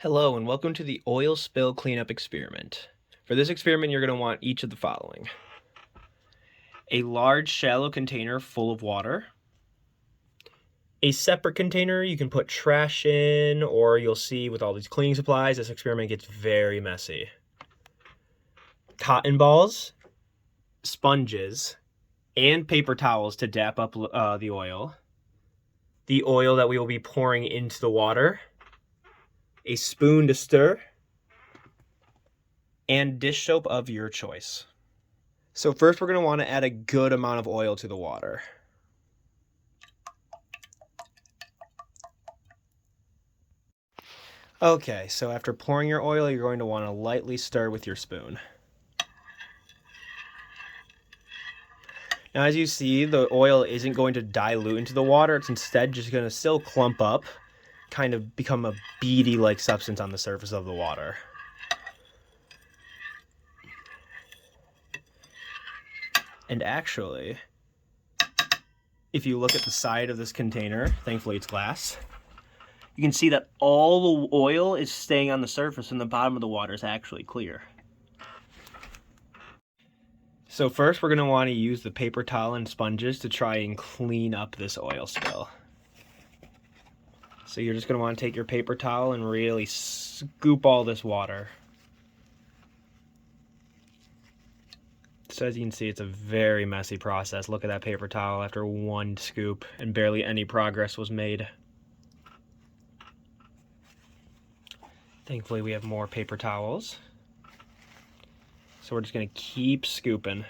Hello and welcome to the oil spill cleanup experiment. For this experiment, you're going to want each of the following. A large shallow container full of water. A separate container you can put trash in, or you'll see with all these cleaning supplies, this experiment gets very messy. Cotton balls, sponges, and paper towels to dap up the oil. The oil that we will be pouring into the water. A spoon to stir, and dish soap of your choice. So first we're going to want to add a good amount of oil to the water. Okay, so after pouring your oil, you're going to want to lightly stir with your spoon. Now as you see, the oil isn't going to dilute into the water, it's instead just going to still clump up, kind of become a beady-like substance on the surface of the water. And actually, if you look at the side of this container, thankfully it's glass, you can see that all the oil is staying on the surface and the bottom of the water is actually clear. So first we're going to want to use the paper towel and sponges to try and clean up this oil spill. So you're just going to want to take your paper towel and really scoop all this water. So as you can see, it's a very messy process. Look at that paper towel after one scoop and barely any progress was made. Thankfully we have more paper towels. So we're just going to keep scooping.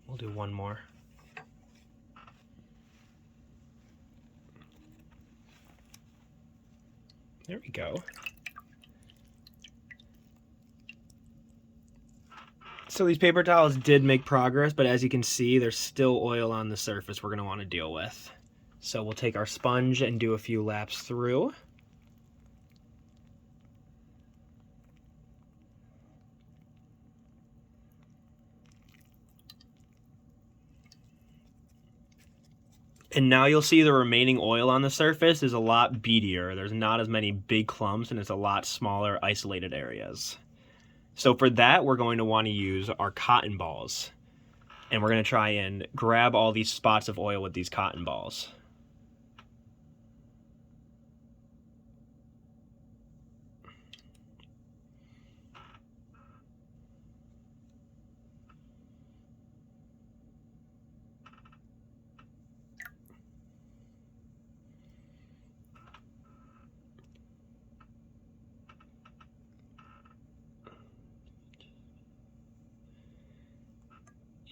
We'll do one more. There we go. So these paper towels did make progress, but as you can see, there's still oil on the surface we're going to want to deal with. So we'll take our sponge and do a few laps through. And now you'll see the remaining oil on the surface is a lot beadier. There's not as many big clumps and it's a lot smaller isolated areas. So for that, we're going to want to use our cotton balls. And we're going to try and grab all these spots of oil with these cotton balls.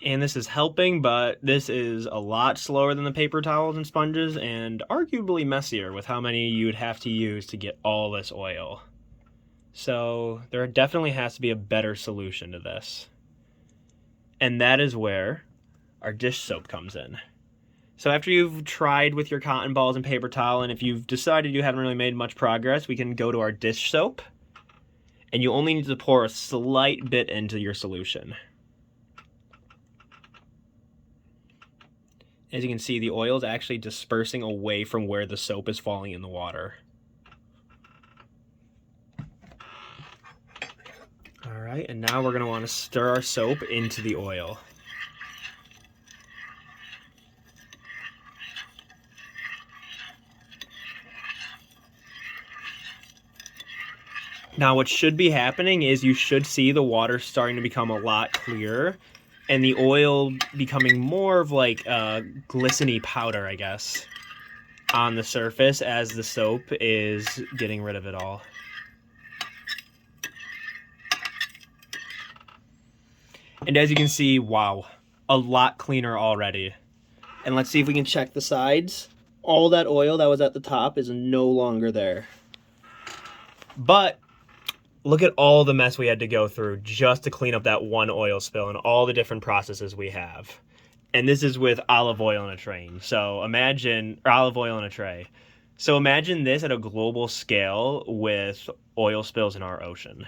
And this is helping, but this is a lot slower than the paper towels and sponges and arguably messier with how many you'd have to use to get all this oil. So there definitely has to be a better solution to this. And that is where our dish soap comes in. So after you've tried with your cotton balls and paper towel, and if you've decided you haven't really made much progress, we can go to our dish soap. And you only need to pour a slight bit into your solution. As you can see, the oil is actually dispersing away from where the soap is falling in the water. All right, and now we're going to want to stir our soap into the oil. Now what should be happening is you should see the water starting to become a lot clearer and the oil becoming more of like a glistening powder, I guess, on the surface as the soap is getting rid of it all. And as you can see, wow, a lot cleaner already. And let's see if we can check the sides. All that oil that was at the top is no longer there. But look at all the mess we had to go through just to clean up that one oil spill and all the different processes we have. And this is with olive oil in a train. So imagine, or olive oil in a tray. So imagine this at a global scale with oil spills in our ocean.